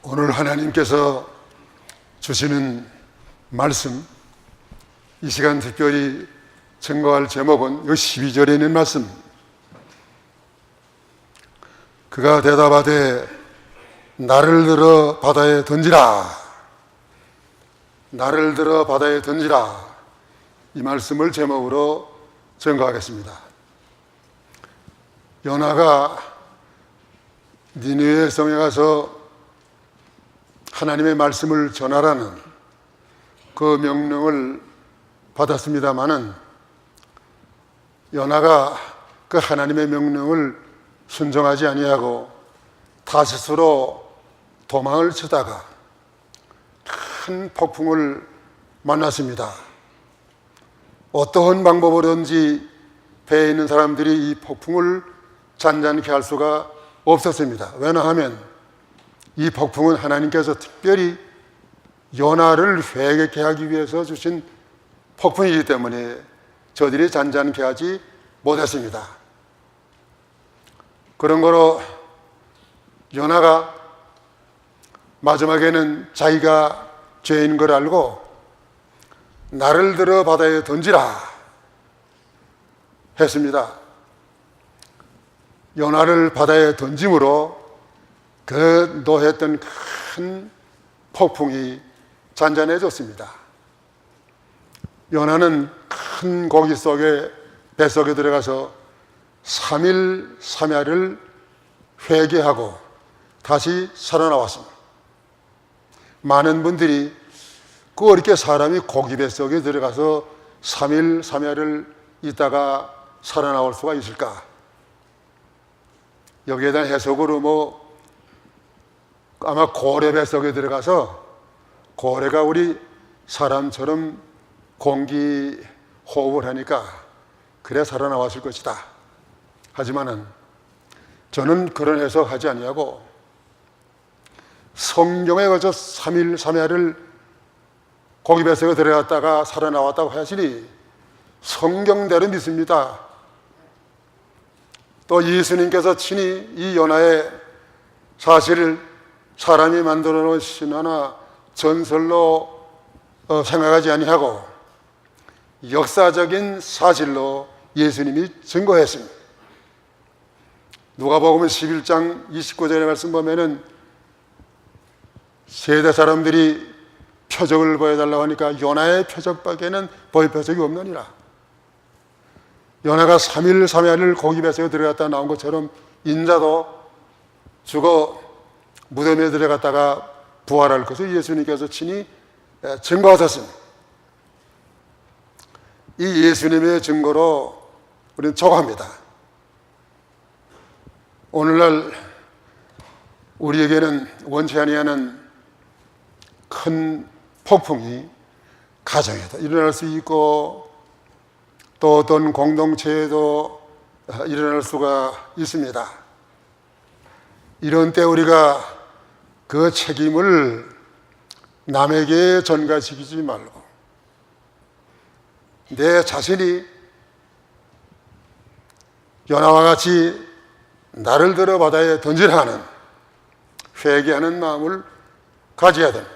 오늘 하나님께서 주시는 말씀, 이 시간 특별히 증거할 제목은 이 12절에 있는 말씀. 그가 대답하되 나를 들어 바다에 던지라. 나를 들어 바다에 던지라. 이 말씀을 제목으로 증거하겠습니다. 요나가 니느웨 성에 가서 하나님의 말씀을 전하라는 그 명령을 받았습니다마는 요나가 그 하나님의 명령을 순종하지 아니하고 타시스로 도망을 치다가 큰 폭풍을 만났습니다. 어떠한 방법으로든지 배에 있는 사람들이 이 폭풍을 잔잔케 할 수가 없었습니다. 왜냐하면 이 폭풍은 하나님께서 특별히 요나를 회개케 하기 위해서 주신 폭풍이기 때문에 저들이 잔잔케 하지 못했습니다. 그런 거로 요나가 마지막에는 자기가 죄인 걸 알고 나를 들어 바다에 던지라 했습니다. 요나를 바다에 던짐으로 그 노했던 큰 폭풍이 잔잔해졌습니다. 요나는 큰 고기 속에 뱃속에 들어가서 3일 3야를 회개하고 다시 살아나왔습니다. 많은 분들이 그 어렵게 사람이 고기 뱃속에 들어가서 3일 3야를 있다가 살아나올 수가 있을까? 여기에 대한 해석으로 아마 고래 뱃속에 들어가서 고래가 우리 사람처럼 공기 호흡을 하니까 그래 살아나왔을 것이다. 하지만은 저는 그런 해석하지 아니하고 성경에 거쳐 3일 3야를 고기 뱃속에 들어갔다가 살아나왔다고 하시니 성경대로 믿습니다. 또 예수님께서 친히 이 요나의 사실을 사람이 만들어 놓은 신화나 전설로 생각하지 아니하고 역사적인 사실로 예수님이 증거했습니다. 누가복음 11장 29절의 말씀 보면은 세대 사람들이 표적을 보여달라고 하니까 요나의 표적밖에는 보일 표적이 없느니라. 요나가 3일 3야를 고기 뱃속에 들어갔다 나온 것처럼 인자도 죽어 무덤에 들어갔다가 부활할 것을 예수님께서 친히 증거하셨습니다. 이 예수님의 증거로 우리는 족합니다. 오늘날 우리에게는 원치 아니하는 큰 폭풍이 가정에도 일어날 수 있고 또 어떤 공동체에도 일어날 수가 있습니다. 이런 때 우리가 그 책임을 남에게 전가시키지 말고 내 자신이 요나와 같이 나를 들어 바다에 던지라 하는 회개하는 마음을 가져야 됩니다.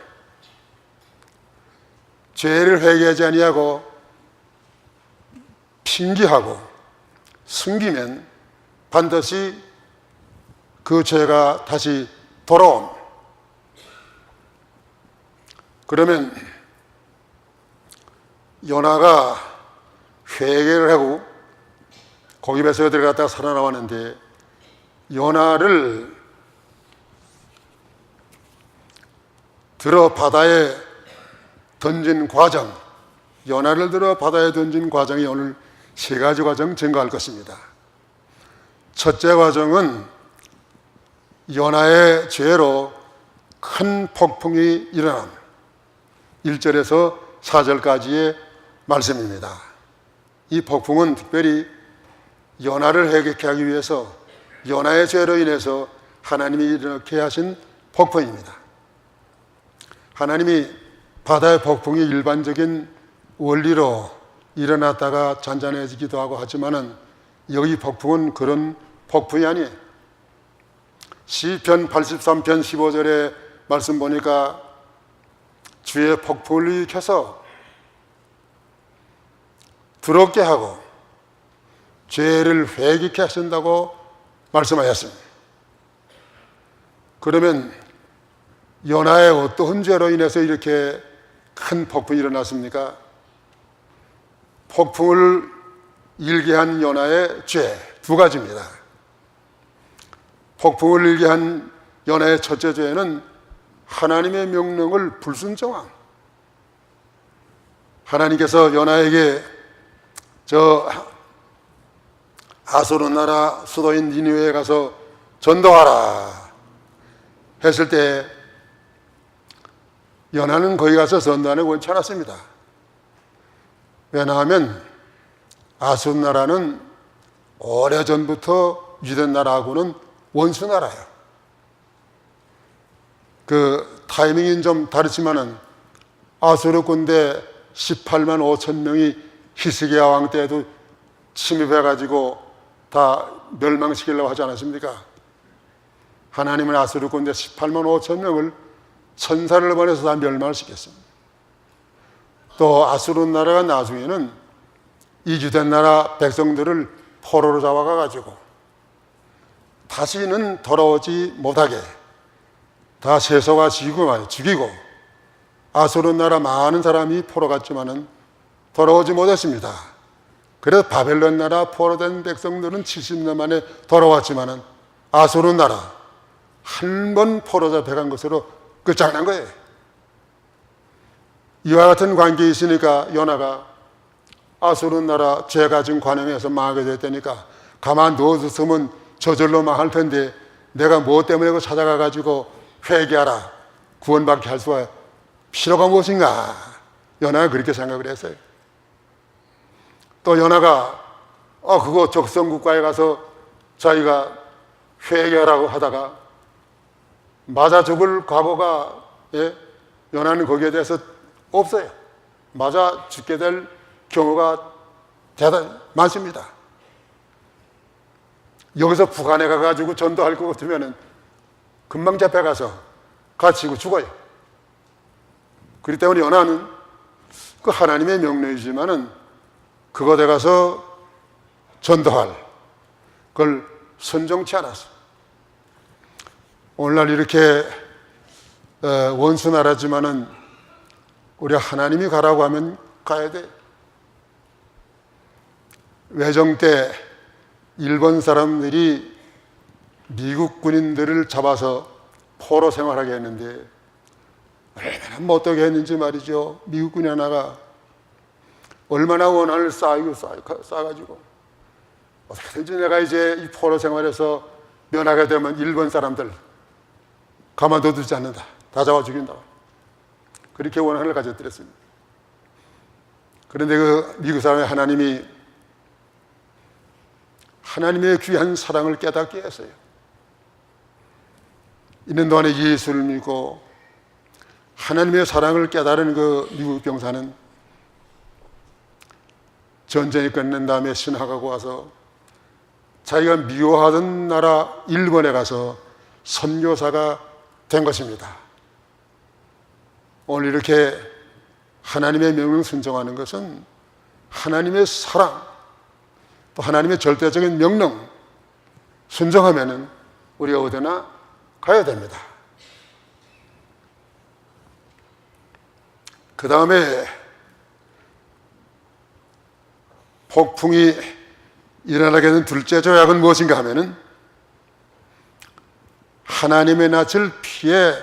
죄를 회개하지 아니하고 핑계하고 숨기면 반드시 그 죄가 다시 돌아옴. 그러면 요나가 회개를 하고 고기 뱃속에 들어갔다가 살아나왔는데 요나를 들어 바다에 던진 과정, 요나를 들어 바다에 던진 과정이 오늘 세 가지 과정 증거할 것입니다. 첫째 과정은 요나의 죄로 큰 폭풍이 일어난 1절에서 4절까지의 말씀입니다. 이 폭풍은 특별히 요나를 회개케 하기 위해서 요나의 죄로 인해서 하나님이 이렇게 하신 폭풍입니다. 하나님이 바다의 폭풍이 일반적인 원리로 일어났다가 잔잔해지기도 하고 하지만은 여기 폭풍은 그런 폭풍이 아니에요. 시편 83편 15절에 말씀 보니까 주의 폭풍을 일으켜서 두렵게 하고 죄를 회개케 하신다고 말씀하셨습니다. 그러면 요나의 어떠한 죄로 인해서 이렇게 큰 폭풍이 일어났습니까? 폭풍을 일게 한 요나의 죄 두 가지입니다. 폭풍을 일게 한 요나의 첫째 죄는 하나님의 명령을 불순종함. 하나님께서 요나에게 저 아수르 나라 수도인 니느웨에 가서 전도하라 했을 때 요나는 거기 가서 전도하는 원치 않았습니다. 왜냐하면 아수르 나라는 오래전부터 유대 나라하고는 원수 나라예요. 그 타이밍이 좀 다르지만은 아수르 군대 18만 5천 명이 히스기야 왕 때에도 침입해가지고 다 멸망시키려고 하지 않았습니까? 하나님은 아수르 군대 18만 5천 명을 천사를 보내서 다 멸망시켰습니다. 또 아수르 나라가 나중에는 이 유대 나라 백성들을 포로로 잡아가가지고 다시는 돌아오지 못하게 다 세속화 죽이고 아수르 나라 많은 사람이 포로 갔지만은 돌아오지 못했습니다. 그래서 바벨론 나라 포로된 백성들은 70년 만에 돌아왔지만은 아수르 나라 한 번 포로 잡혀간 것으로 끝장난 거예요. 이와 같은 관계에 있으니까 요나가 아수르 나라 죄가 지금 관영해서 망하게 됐다니까 가만 둬뒀으면 저절로 망할 텐데 내가 무엇 때문에 그 찾아가 가지고 회개하라 구원받게 할 수가 필요가 무엇인가? 요나가 그렇게 생각을 했어요. 또 요나가 그거 적성국가에 가서 자기가 회개하라고 하다가 맞아 죽을 각오가 요나는 거기에 대해서 없어요. 맞아 죽게 될 경우가 대단히 많습니다. 여기서 북한에 가가지고 전도할 것 같으면은 금방 잡혀가서 갇히고 죽어요. 그렇기 때문에 요나는 그 하나님의 명령이지만은 그것에 가서 전도할 그걸 선정치 않았어. 오늘날 이렇게 원수 나라지만은 우리 하나님이 가라고 하면 가야 돼. 외정 때 일본 사람들이 미국 군인들을 잡아서 포로 생활하게 했는데 얼마나 못되게 했는지 말이죠. 미국 군인 하나가 얼마나 원한을 쌓아가지고 어떻게든지 내가 이제 이 포로 생활에서 면하게 되면 일본 사람들 가만둬두지 않는다. 다 잡아 죽인다. 그렇게 원한을 가졌더랬습니다. 그런데 그 미국 사람의 하나님의 귀한 사랑을 깨닫게 했어요. 있는 동안에 예수를 믿고 하나님의 사랑을 깨달은 그 미국 병사는 전쟁이 끝난 다음에 신학하고 와서 자기가 미워하던 나라 일본에 가서 선교사가 된 것입니다. 오늘 이렇게 하나님의 명령 순종하는 것은 하나님의 사랑 또 하나님의 절대적인 명령 순종하면은 우리가 어디나 가야 됩니다. 그 다음에 폭풍이 일어나게 된 둘째 조약은 무엇인가 하면은 하나님의 낯을 피해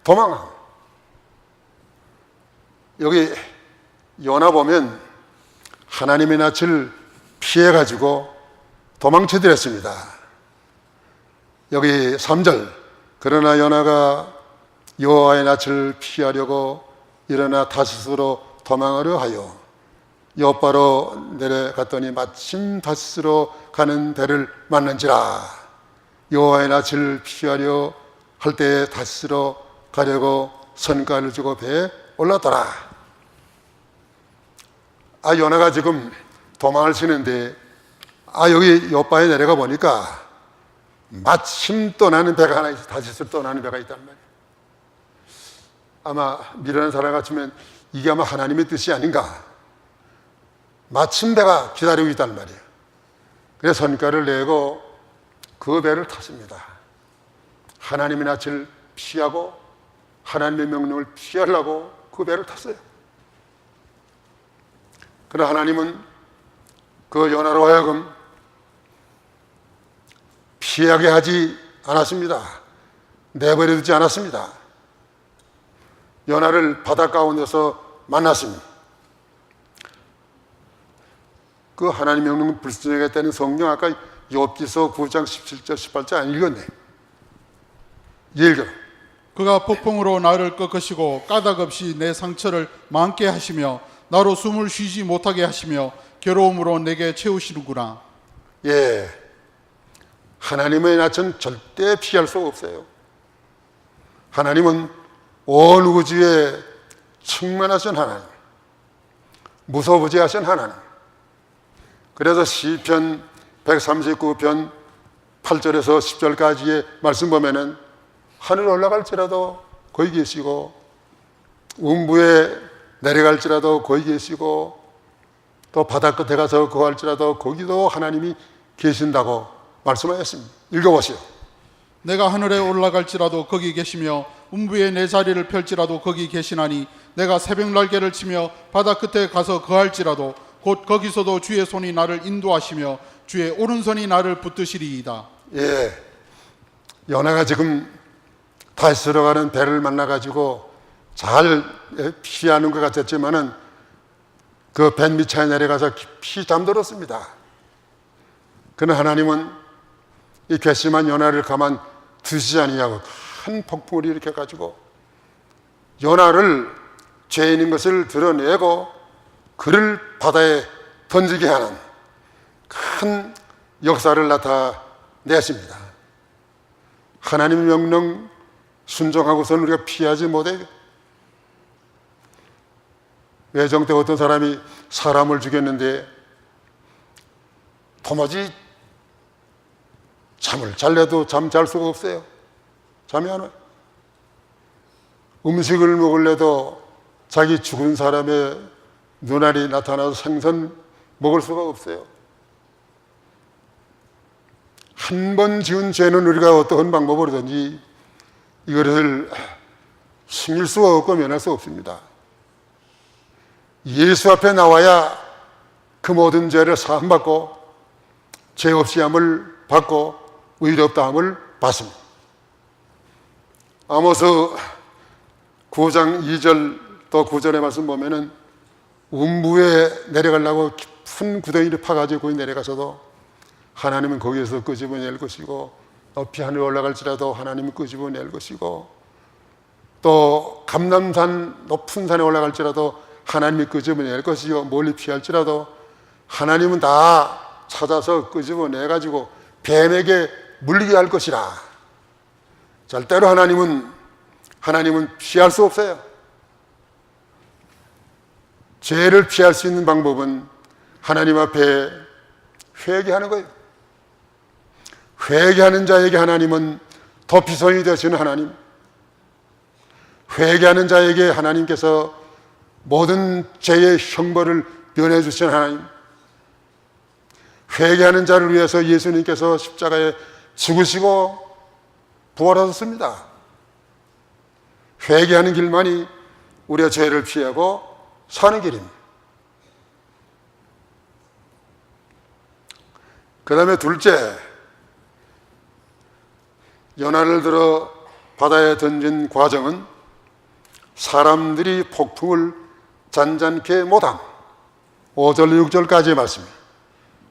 도망함. 여기 요나 보면 하나님의 낯을 피해가지고 도망쳐들었습니다. 여기 3절 그러나 요나가 여호와의 낯을 피하려고 일어나 다시스로 도망하려 하여 요바로 내려갔더니 마침 다시스로 가는 배를 만난지라. 여호와의 낯을 피하려 할 때에 다시스로 가려고 선가를 주고 배에 올랐더라. 요나가 지금 도망을 치는데 여기 요바에 내려가 보니까 마침 떠나는 배가 하나 있어. 다시스로 떠나는 배가 있단 말이에요. 아마 미련한 사람 같으면 이게 아마 하나님의 뜻이 아닌가. 마침 배가 기다리고 있단 말이에요. 그래서 선가를 내고 그 배를 탔습니다. 하나님의 낯을 피하고 하나님의 명령을 피하려고 그 배를 탔어요. 그러나 하나님은 그 요나로 하여금 피하게 하지 않았습니다. 내버려 두지 않았습니다. 요나를 바다 가운데서 만났습니다. 그 하나님 명령을 불순종했다는 성경 아까 욥기서 9장 17절 18절 안 읽었네. 읽어. 그가 폭풍으로 나를 꺾으시고 까닭 없이 내 상처를 많게 하시며 나로 숨을 쉬지 못하게 하시며 괴로움으로 내게 채우시는구나. 예, 하나님의 낯은 절대 피할 수 없어요. 하나님은 온 우주에 충만하신 하나님, 무소부지하신 하나님. 그래서 시편 139편 8절에서 10절까지의 말씀 보면은 하늘 올라갈지라도 거기 계시고 음부에 내려갈지라도 거기 계시고 또 바다 끝에 가서 거할지라도 거기도 하나님이 계신다고 말씀하셨습니다. 읽어보시오. 내가 하늘에 올라갈지라도 거기 계시며 음부에 내 자리를 펼지라도 거기 계시나니 내가 새벽 날개를 치며 바다 끝에 가서 거할지라도 곧 거기서도 주의 손이 나를 인도하시며 주의 오른손이 나를 붙드시리이다. 예, 요나가 지금 다시스로 가는 배를 만나가지고 잘 피하는 것 같았지만은 그 배 밑에 내려가서 깊이 잠들었습니다. 그러나 하나님은 이 괘씸한 요나를 가만 두시지 아니하고 큰 폭풍을 일으켜가지고 요나를 죄인인 것을 드러내고 그를 바다에 던지게 하는 큰 역사를 나타내십니다. 하나님의 명령 순종하고서는 우리가 피하지 못해. 외정 때 어떤 사람이 사람을 죽였는데 도무지 잠을 잘래도 잠 잘 수가 없어요. 잠이 안 와요. 음식을 먹을래도 자기 죽은 사람의 눈알이 나타나서 생선 먹을 수가 없어요. 한 번 지은 죄는 우리가 어떤 방법으로든지 이것을 숨길 수가 없고 면할 수 없습니다. 예수 앞에 나와야 그 모든 죄를 사함받고 죄 없이 함을 받고 의롭다함을 받습니다. 아모스 9장 2절 또 9절의 말씀 보면은 음부에 내려가려고 깊은 구덩이를 파가지고 거기 내려가서도 하나님은 거기에서 끄집어낼 것이고 높이 하늘 올라갈지라도 하나님은 끄집어낼 것이고 또 감람산 높은 산에 올라갈지라도 하나님이 끄집어낼 것이요 멀리 피할지라도 하나님은 다 찾아서 끄집어내가지고 뱀에게 물리게 할 것이라. 절대로 하나님은 피할 수 없어요. 죄를 피할 수 있는 방법은 하나님 앞에 회개하는 거예요. 회개하는 자에게 하나님은 도피성이 되시는 하나님, 회개하는 자에게 하나님께서 모든 죄의 형벌을 면해 주시는 하나님, 회개하는 자를 위해서 예수님께서 십자가에 죽으시고 부활하셨습니다. 회개하는 길만이 우리의 죄를 피하고 사는 길입니다. 그 다음에 둘째, 요나를 들어 바다에 던진 과정은 사람들이 폭풍을 잔잔케 못함. 5절 6절까지의 말씀입니다.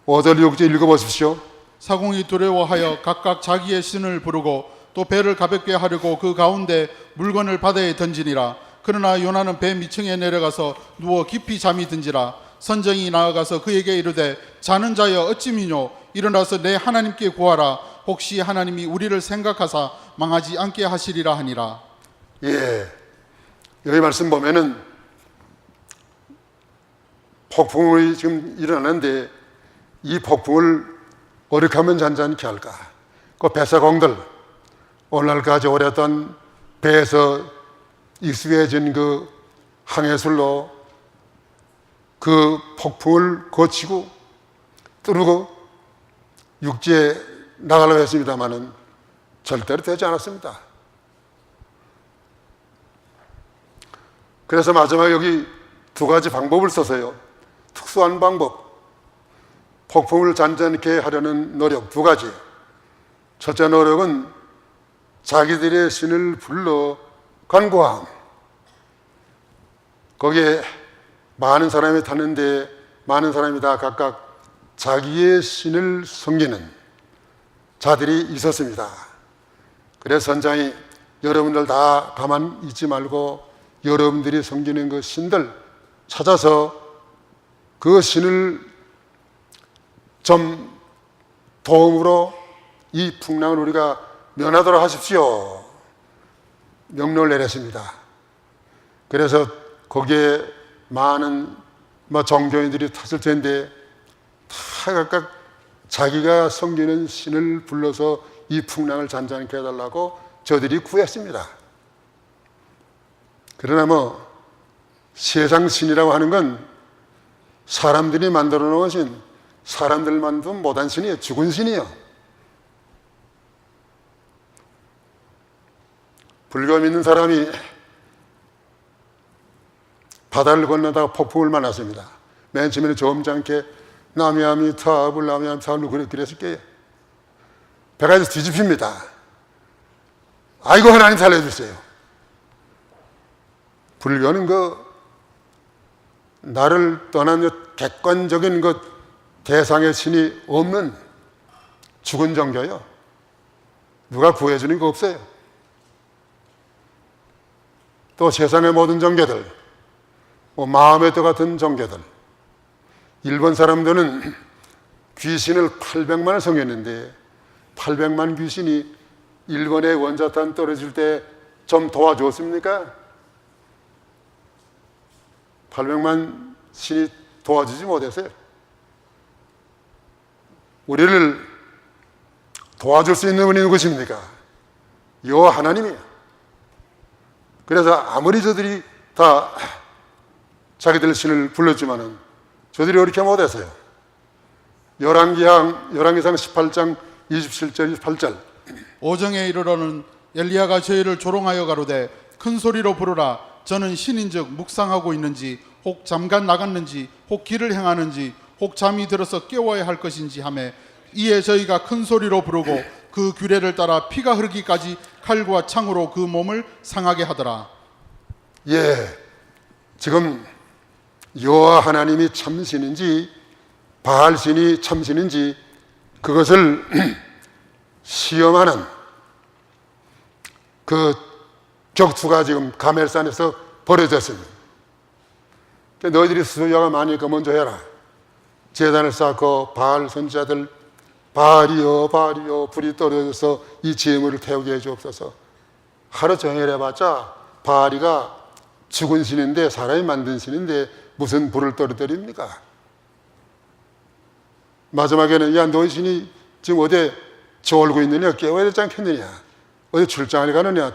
5절 6절 읽어보십시오. 사공이 두려워하여 각각 자기의 신을 부르고 또 배를 가볍게 하려고 그 가운데 물건을 바다에 던지니라. 그러나 요나는 배 밑층에 내려가서 누워 깊이 잠이 든지라. 선정이 나아가서 그에게 이르되 자는 자여 어찌미뇨 일어나서 내 하나님께 구하라. 혹시 하나님이 우리를 생각하사 망하지 않게 하시리라 하니라. 예, 여기 말씀 보면은 폭풍이 지금 일어나는데 이 폭풍을 어떻게 하면 잔잔케 할까? 그 배사공들 오늘날까지 오랬던 배에서 익숙해진 그 항해술로 그 폭풍을 거치고 뚫고 육지에 나가려고 했습니다마는 절대로 되지 않았습니다. 그래서 마지막에 여기 두 가지 방법을 써서요. 특수한 방법, 폭풍을 잔잔케 하려는 노력 두 가지. 첫째 노력은 자기들의 신을 불러 간구함. 거기에 많은 사람이 탔는데 많은 사람이 다 각각 자기의 신을 섬기는 자들이 있었습니다. 그래서 선장이 여러분들 다 가만 있지 말고 여러분들이 섬기는 그 신들 찾아서 그 신을 좀 도움으로 이 풍랑을 우리가 면하도록 하십시오. 명령을 내렸습니다. 그래서 거기에 많은 종교인들이 탔을 텐데 다 각각 자기가 섬기는 신을 불러서 이 풍랑을 잔잔케 해달라고 저들이 구했습니다. 그러나 세상 신이라고 하는 건 사람들이 만들어 놓은 신, 사람들만도 못한 신이에요. 죽은 신이에요. 불교 믿는 사람이 바다를 건너다가 폭풍을 만났습니다. 맨 처음에는 점잖게 나미아미타 불나미아미타로 그랬을 거예요. 배가 이제 뒤집힙니다. 아이고 하나님 살려주세요. 불교는 나를 떠난 객관적인 대상의 신이 없는 죽은 종교예요. 누가 구해주는 거 없어요. 또 세상의 모든 종교들, 마음의 도 같은 종교들, 일본 사람들은 귀신을 800만을 섬겼는데 800만 귀신이 일본의 원자탄 떨어질 때 좀 도와줬습니까? 800만 신이 도와주지 못했어요. 우리를 도와줄 수 있는 분이 누구십니까? 여호와 하나님이에요. 그래서 아무리 저들이 다 자기들 신을 불렀지만은 저들이 그렇게 못했어요. 열왕기상 18장 27절 28절 오정에 이르러는 엘리야가 저희를 조롱하여 가로되 큰 소리로 부르라. 저는 신인즉 묵상하고 있는지 혹 잠깐 나갔는지 혹 길을 행하는지 혹 잠이 들어서 깨워야 할 것인지 하매 이에 저희가 큰 소리로 부르고 그 규례를 따라 피가 흐르기까지 칼과 창으로 그 몸을 상하게 하더라. 예, 지금 여호와 하나님이 참신인지 바알신이 참신인지 그것을 시험하는 그 격투가 지금 가멜산에서 벌어졌습니다. 너희들이 수요가 많으니까 먼저 해라. 제단을 쌓고 바알 선지자들 바알이여 바알이여 불이 떨어져서 이 재물을 태우게 해주옵소서. 하루 종일 해봤자 바알이가 죽은 신인데 사람이 만든 신인데 무슨 불을 떨어뜨립니까? 마지막에는 야 너희 신이 지금 어디 졸고 있느냐 깨워야 되지 않겠느냐 어디 출장을 가느냐.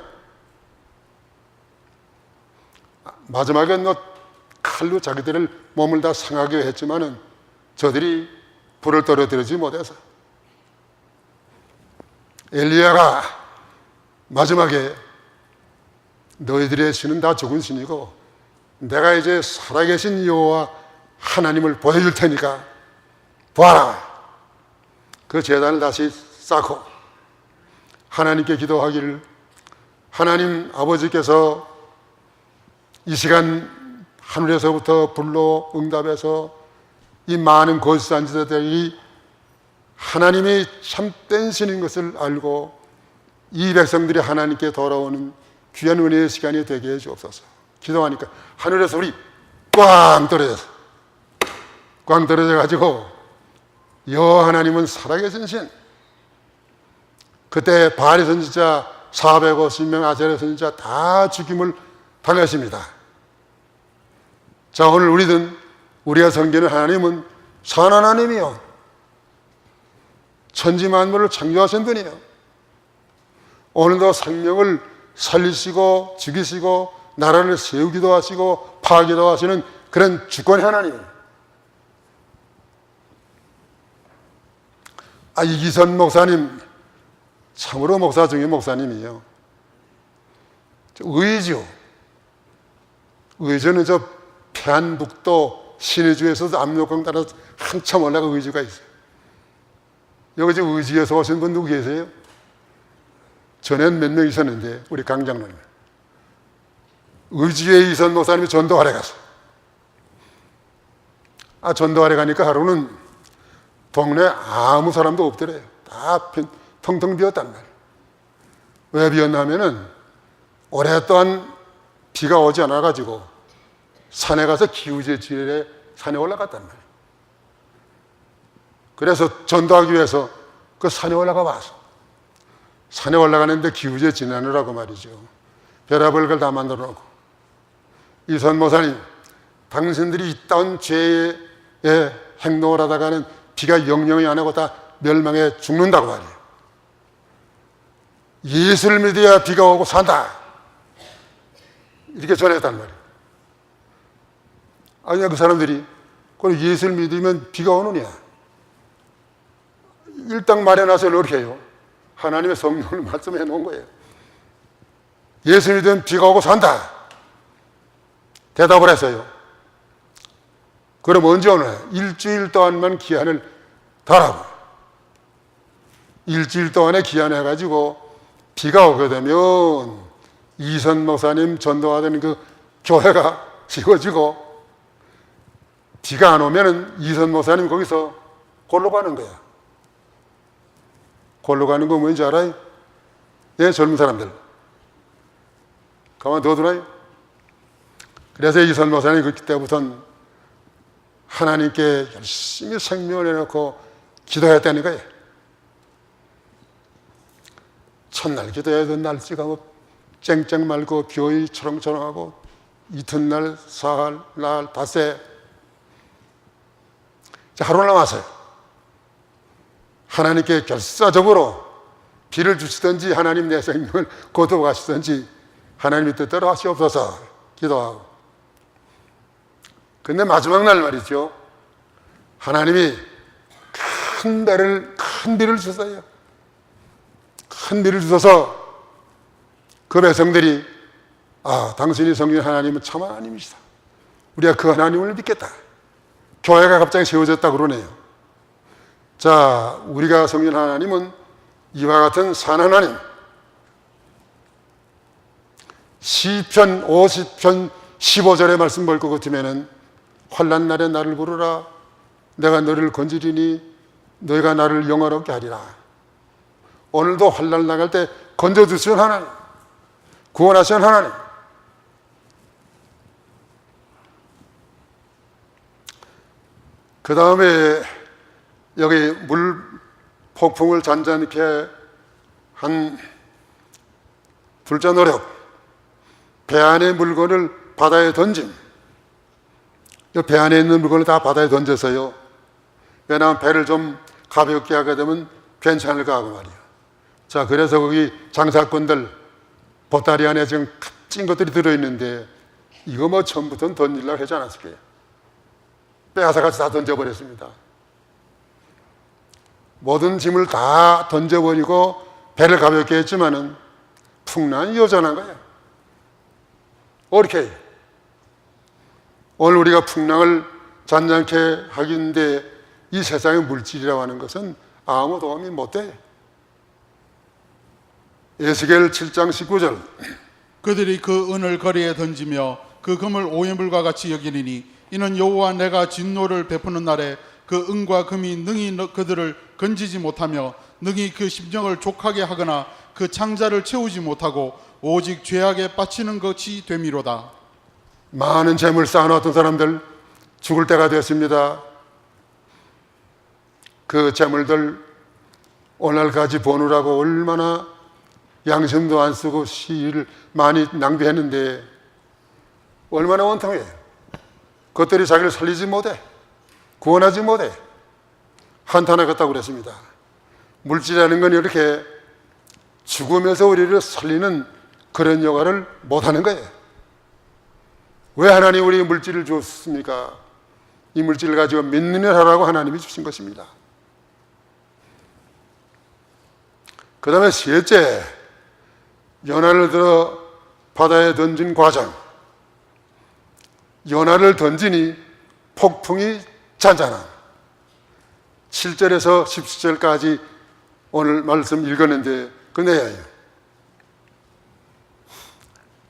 마지막에 칼로 자기들을 몸을 다 상하게 했지만은 저들이 불을 떨어뜨리지 못해서 엘리야가 마지막에 너희들의 신은 다 죽은 신이고 내가 이제 살아계신 여호와 하나님을 보여줄 테니까 보아라. 그 제단을 다시 쌓고 하나님께 기도하기를 하나님 아버지께서 이 시간 하늘에서부터 불로 응답해서 이 많은 거짓선지자들이 하나님이 참된 신인 것을 알고 이 백성들이 하나님께 돌아오는 귀한 은혜의 시간이 되게 해 주옵소서. 기도하니까 하늘에서 우리 꽝 떨어져서 꽝 떨어져 가지고 여호와 하나님은 살아계신 신. 그때 바알의 선지자 450명 아세라 선지자 다 죽임을 당했습니다. 자, 오늘 우리가 섬기는 하나님은 산 하나님이요 천지 만물을 창조하신 분이에요. 오늘도 생명을 살리시고 죽이시고 나라를 세우기도 하시고 파하기도 하시는 그런 주권의 하나님입니다. 이기선 목사님, 참으로 목사 중에 목사님이요. 의주는 저 평안북도 신의주에서도 압록강 따라 한참 올라가 의주가 있어요. 여기 지금 의주에서 오신 분 누구 계세요? 전엔 몇 명 있었는데 우리 강장로님. 의주에 이선 목사님이 전도하러 갔어요. 전도하러 가니까 하루는 동네에 아무 사람도 없더래요. 다 텅텅 비었단 말이에요. 왜 비었나 하면은 오랫동안 비가 오지 않아가지고 산에 가서 기우제 지혈에 산에 올라갔단 말이에요. 그래서 전도하기 위해서 그 산에 올라가 봐서 산에 올라가는데 기우제 지나느라고 말이죠. 별의별 걸 다 만들어 놓고 이선 목사님, 당신들이 이따운 죄의 행동을 하다가는 비가 영영이 안 하고 다 멸망해 죽는다고 말이에요. 예수를 믿어야 비가 오고 산다. 이렇게 전했단 말이에요. 그 사람들이 그럼 예수를 믿으면 비가 오느냐? 일당 마련해서 이렇게 해요. 하나님의 성령을 말씀해 놓은 거예요. 예수 믿으면 비가 오고 산다. 대답을 했어요. 그럼 언제 오느냐? 일주일 동안만 기한을 달라고. 일주일 동안에 기한해가지고 비가 오게 되면 이선 목사님 전도하던 그 교회가 지어지고 비가 안 오면은 이선 목사님 거기서 골로 가는 거야. 골로 가는 거 뭔지 알아요? 젊은 사람들. 가만 둬두나요? 그래서 이선 목사님 그때부터는 하나님께 열심히 생명을 내놓고 기도했다는 거예요. 첫날 기도해도 날씨가 쨍쨍 맑고 겨울이 초롱초롱하고 이튿날, 사흘, 날, 닷새. 하루 남았어요. 하나님께 결사적으로 비를 주시든지 하나님 내 생명을 거두어가시든지 하나님의 뜻대로 하시옵소서 기도하고. 근데 마지막 날 말이죠. 하나님이 큰 비를 주셨어요. 큰 비를 주셔서 그 백성들이 당신이 성령 하나님은 참 하나님이시다. 우리가 그 하나님을 믿겠다. 교회가 갑자기 세워졌다 그러네요. 자, 우리가 성령 하나님은 이와 같은 산 하나님. 시편 50편 15절의 말씀 볼 것 같으면은 환난 날에 나를 부르라. 내가 너를 건지리니 너희가 나를 영화롭게 하리라. 오늘도 환난 나갈 때 건져주시는 하나님, 구원하시는 하나님. 그 다음에 여기 물 폭풍을 잔잔케 한 불자 노력, 배 안의 물건을 바다에 던짐. 배 안에 있는 물건을 다 바다에 던져서요. 왜냐하면 배를 좀 가볍게 하게 되면 괜찮을까 하고 말이야. 자, 그래서 거기 장사꾼들 보따리 안에 지금 값진 것들이 들어있는데 이거 처음부터는 던지려고 하지 않았을게요. 빼앗아같이 다 던져버렸습니다. 모든 짐을 다 던져버리고 배를 가볍게 했지만은 풍랑이 여전한 거예요. 어떻게 오늘 우리가 풍랑을 잔잔케 하기인데 이 세상의 물질이라고 하는 것은 아무 도움이 못 돼. 에스겔 7장 19절. 그들이 그 은을 거리에 던지며 그 금을 오해물과 같이 여기리니 이는 여호와 내가 진노를 베푸는 날에 그 은과 금이 능히 그들을 건지지 못하며 능히 그 심정을 족하게 하거나 그 창자를 채우지 못하고 오직 죄악에 빠치는 것이 되미로다. 많은 재물 쌓아놨던 사람들 죽을 때가 됐습니다. 그 재물들 오늘까지 보느라고 얼마나 양심도 안 쓰고 시일을 많이 낭비했는데 얼마나 원통해요. 그것들이 자기를 살리지 못해, 구원하지 못해 한탄하겠다고 그랬습니다. 물질이라는 건 이렇게 죽으면서 우리를 살리는 그런 역할을 못하는 거예요. 왜 하나님이 우리 물질을 주었습니까? 이 물질을 가지고 믿는 일 하라고 하나님이 주신 것입니다. 그 다음에 셋째, 연화를 들어 바다에 던진 과정. 연화를 던지니 폭풍이 잔잔함. 7절에서 17절까지 오늘 말씀 읽었는데 그 내용이에요.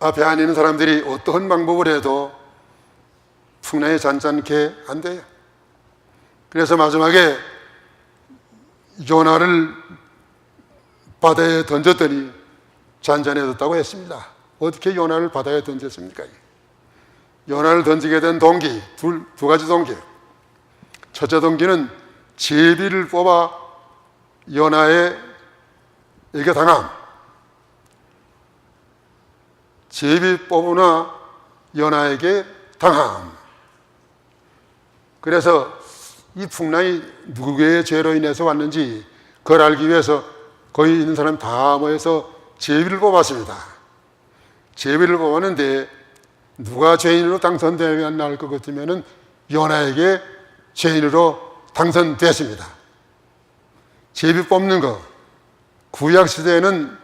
앞에 안 있는 사람들이 어떠한 방법을 해도 풍랑이 잔잔케 안 돼요. 그래서 마지막에 요나를 바다에 던졌더니 잔잔해졌다고 했습니다. 어떻게 요나를 바다에 던졌습니까? 요나를 던지게 된 동기, 두 가지 동기예요. 첫째 동기는 제비를 뽑아 요나에게 당함. 제비 뽑으나 요나에게 당함. 그래서 이 풍랑이 누구의 죄로 인해서 왔는지 그걸 알기 위해서 거기 있는 사람 다 모여서 제비를 뽑았습니다. 제비를 뽑았는데 누가 죄인으로 당선되면 나을 것 같으면 요나에게 죄인으로 당선됐습니다. 제비 뽑는 거, 구약 시대에는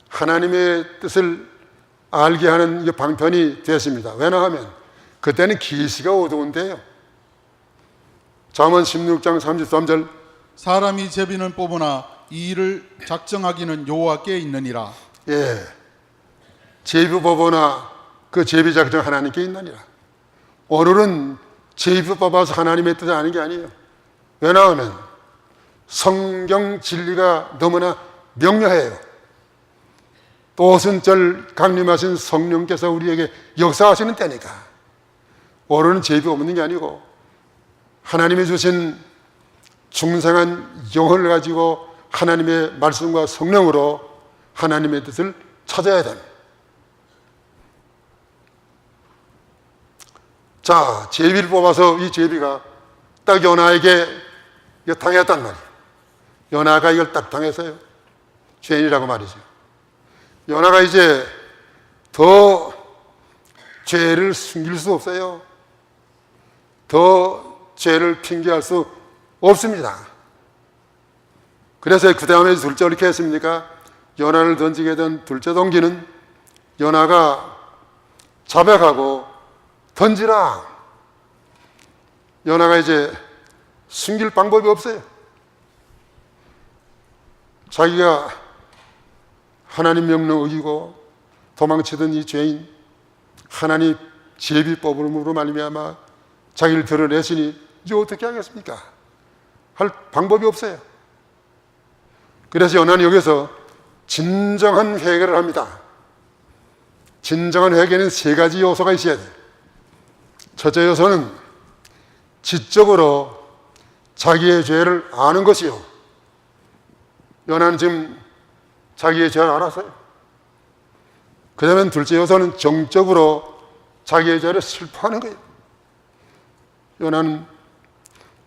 하나님의 뜻을 알게 하는 방편이 됐습니다. 왜냐하면 그때는 계시가 어두운데요. 잠언 16장 33절 사람이 제비는 뽑으나 이 일을 작정하기는 여호와께 있느니라. 예, 제비 뽑으나 그 제비 작정 하나님께 있느니라. 오늘은 제비 뽑아서 하나님의 뜻을 아는 게 아니에요. 왜냐하면 성경 진리가 너무나 명료해요. 또 오순절 강림하신 성령께서 우리에게 역사하시는 때니까. 오늘은 제비 없는 게 아니고 하나님이 주신 중생한 영혼을 가지고 하나님의 말씀과 성령으로 하나님의 뜻을 찾아야 됩니다. 자, 제비를 뽑아서 이 제비가 딱 요나에게 당했단 말이에요. 요나가 이걸 딱 당했어요. 죄인이라고 말이죠. 요나가 이제 더 죄를 숨길 수 없어요. 더 죄를 핑계할 수 없습니다. 그래서 그 다음에 둘째 어떻게 했습니까? 요나를 던지게 된 둘째 동기는 요나가 자백하고 던지라. 요나가 이제 숨길 방법이 없어요. 자기가 하나님 명령 어기고 도망치던 이 죄인, 하나님 제비법으로 말미암아 자기를 드러내시니 이제 어떻게 하겠습니까? 할 방법이 없어요. 그래서 요나는 여기서 진정한 회개를 합니다. 진정한 회개는 세 가지 요소가 있어야 돼요. 첫째 요소는 지적으로 자기의 죄를 아는 것이요. 요나는 지금 자기의 죄를 알았어요. 그 다음에 둘째 요소는 정적으로 자기의 죄를 슬퍼하는 거예요. 요나는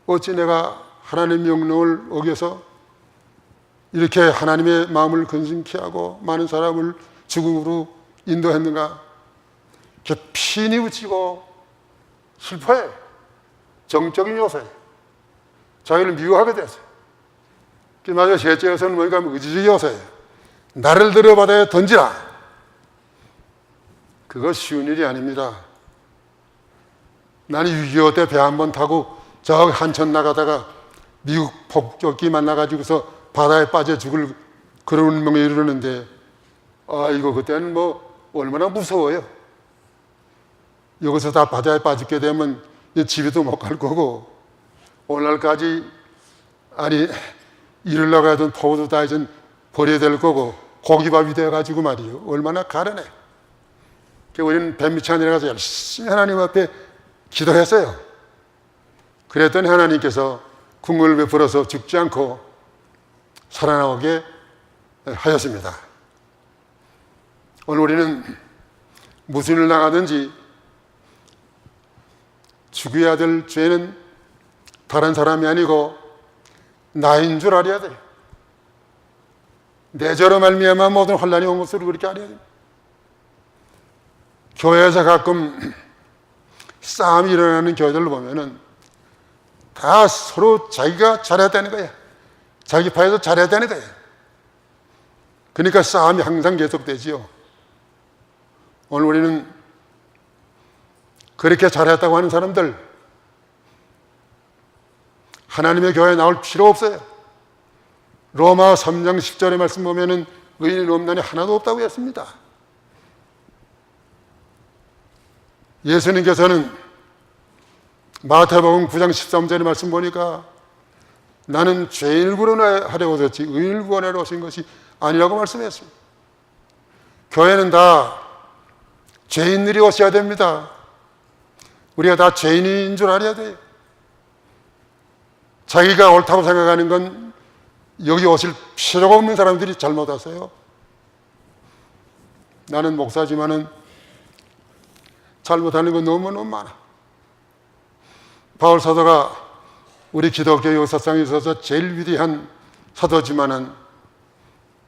어찌 내가 하나님의 명령을 어겨서 이렇게 하나님의 마음을 근심케 하고 많은 사람을 죽음으로 인도했는가? 이렇게 피 뉘우치고 슬퍼해. 정적인 요소예요. 자기를 미워하게 됐어요. 마지막 셋째 요소는 뭔가 하면 의지적 요소예요. 나를 들어 바다에 던지라. 그거 쉬운 일이 아닙니다. 나는 6.25 때 배 한 번 타고 저 한천 나가다가 미국 폭격기 만나가지고서 바다에 빠져 죽을 그런 운명에 이르는데, 이거 그때는 뭐 얼마나 무서워요. 여기서 다 바다에 빠지게 되면 집에도 못 갈 거고, 오늘날까지 이르려고 하던 포도 다 이제 버려야 될 거고, 고기밥이 돼가지고 말이에요. 얼마나 가련해. 우리는 배 밑에 내려가서 열심히 하나님 앞에 기도했어요. 그랬더니 하나님께서 궁을 베풀어서 죽지 않고 살아나오게 하였습니다. 오늘 우리는 무슨 일을 당하든지 죽여야 될 죄는 다른 사람이 아니고 나인 줄 알아야 돼요. 내 죄로 말미암아 모든 환난이 온 것을 그렇게 알아야 돼요. 교회에서 가끔 싸움이 일어나는 교회들을 보면은 다 서로 자기가 잘해야 되는 거야. 자기 파에서 잘해야 되는 거야. 그러니까 싸움이 항상 계속되지요. 오늘 우리는 그렇게 잘했다고 하는 사람들, 하나님의 교회에 나올 필요 없어요. 로마 3장 10절의 말씀 보면은 의인은 없나니 하나도 없다고 했습니다. 예수님께서는 마태복음 9장 13절의 말씀 보니까 나는 죄인을 구원하려고 오셨지 의인을 구원하러 오신 것이 아니라고 말씀했습니다. 교회는 다 죄인들이 오셔야 됩니다. 우리가 다 죄인인 줄 알아야 돼요. 자기가 옳다고 생각하는 건 여기 오실 필요가 없는 사람들이 잘못하세요. 나는 목사지만은 잘못하는 건 너무너무 많아. 바울 사도가 우리 기독교 역사상에 있어서 제일 위대한 사도지만은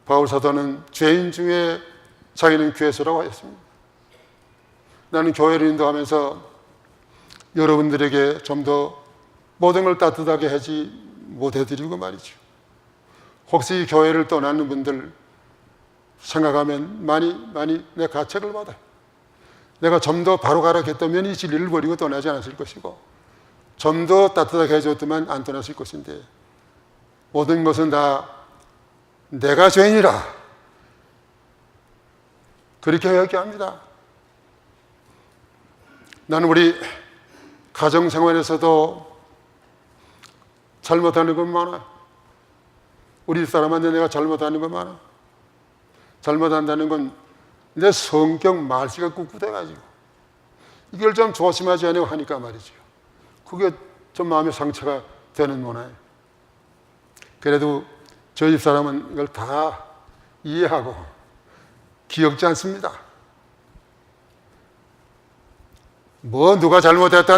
바울 사도는 죄인 중에 자기는 괴수라고 했습니다. 나는 교회를 인도하면서 여러분들에게 좀 더 모든 걸 따뜻하게 하지 못해드리고 말이죠. 혹시 교회를 떠나는 분들 생각하면 많이 내 가책을 받아요. 내가 좀 더 바로 가라 했다면 이 진리를 버리고 떠나지 않았을 것이고 좀 더 따뜻하게 해줬더만 안 떠났을 것인데 모든 것은 다 내가 죄인이라 그렇게 이야기합니다. 나는 우리 가정생활에서도 잘못하는 건 많아. 우리 사람한테 내가 잘못하는 건 많아. 잘못한다는 건 내 성격 말씨가 꿋꿋해가지고 이걸 좀 조심하지 않으려고 하니까 말이죠. 그게 좀 마음의 상처가 되는 문화예요. 그래도 저희 집 사람은 이걸 다 이해하고 기억지 않습니다. 뭐 누가 잘못했다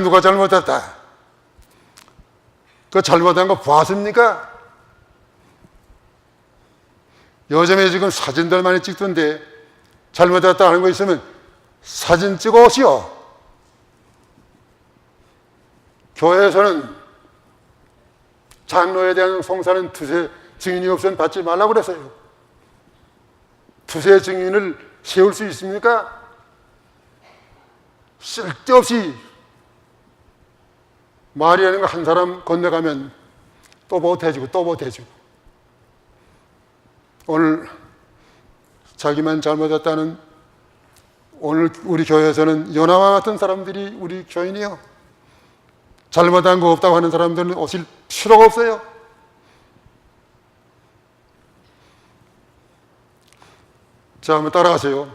그 잘못한 거 봤습니까? 요즘에 지금 사진들 많이 찍던데 잘못했다 하는 거 있으면 사진 찍어 오시오. 교회에서는 장로에 대한 송사는 두세 증인이 없으면 받지 말라고 그랬어요. 두세 증인을 세울 수 있습니까? 쓸데없이 말이라는 거 한 사람 건너가면 또 못해주고 오늘 자기만 잘못했다는 오늘 우리 교회에서는 요나와 같은 사람들이 우리 교인이요. 잘못한 거 없다고 하는 사람들은 오실 필요가 없어요. 자, 한번 따라하세요.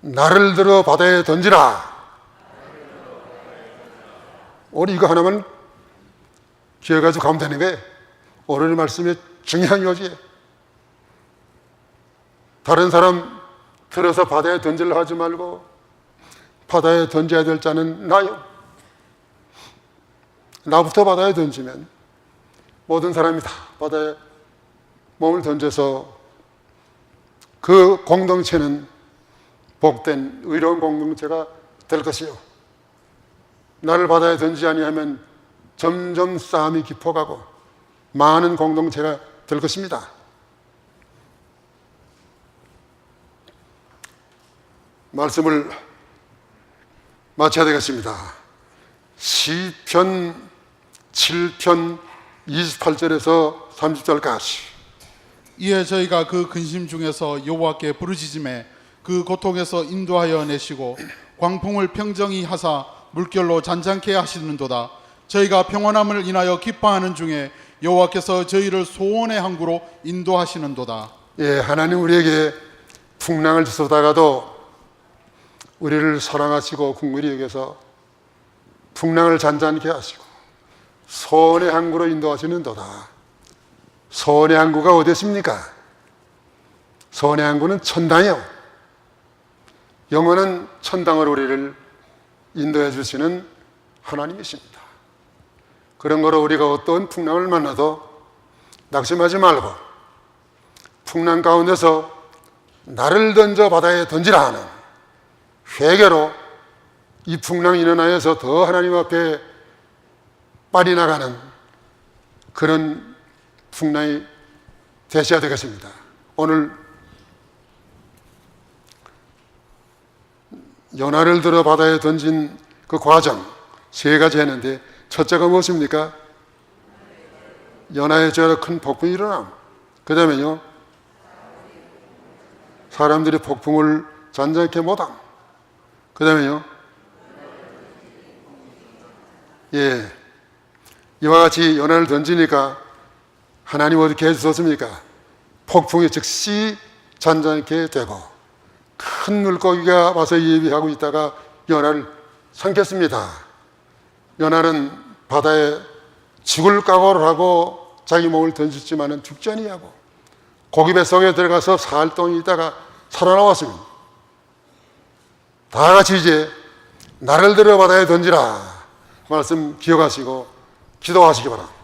나를 들어 바다에 던지라. 우리 이거 하나만 기억가지고 가면 되는 거예요. 오늘 말씀의 중요한 요지예요. 다른 사람 들어서 바다에 던지려 하지 말고 바다에 던져야 될 자는 나요. 나부터 바다에 던지면 모든 사람이 다 바다에 몸을 던져서 그 공동체는 복된 의로운 공동체가 될 것이요. 나를 바다에 던지지 아니하면 점점 싸움이 깊어가고 많은 공동체가 될 것입니다. 말씀을 마쳐야 되겠습니다. 시편 7편 28절에서 30절까지. 이에 저희가 그 근심 중에서 여호와께 부르짖음에 그 고통에서 인도하여 내시고 광풍을 평정히 하사 물결로 잔잔케 하시는도다. 저희가 평온함을 인하여 기뻐하는 중에 여호와께서 저희를 소원의 항구로 인도하시는도다. 예, 하나님 우리에게 풍랑을 주소다가도 우리를 사랑하시고 긍휼히 여겨서 풍랑을 잔잔케 하시고 소원의 항구로 인도하시는도다. 소원의 항구가 어디십니까? 소원의 항구는 천당이요. 영원한 천당으로 우리를 인도해 주시는 하나님이십니다. 그런 거로 우리가 어떤 풍랑을 만나도 낙심하지 말고 풍랑 가운데서 나를 던져 바다에 던지라 하는 회개로 이 풍랑이 일어나서 더 하나님 앞에 빨리 나가는 그런 풍랑이 되셔야 되겠습니다. 오늘 연화를 들어 바다에 던진 그 과정 세 가지 했는데 첫째가 무엇입니까? 연화에 저 큰 폭풍이 일어남. 그 다음에요, 사람들이 폭풍을 잔잔케 못함. 그 다음에요, 예, 이와 같이 연화를 던지니까 하나님 어떻게 해주셨습니까? 폭풍이 즉시 잔잔케 되고 큰 물고기가 와서 예비하고 있다가 연화를 삼켰습니다. 연화는 바다에 죽을 각오를 하고 자기 몸을 던졌지만은 죽지 아니하고 고기 뱃속에 들어가서 사흘 동안 있다가 살아나왔습니다. 다 같이 이제 나를 들어 바다에 던지라 말씀 기억하시고 기도하시기 바랍니다.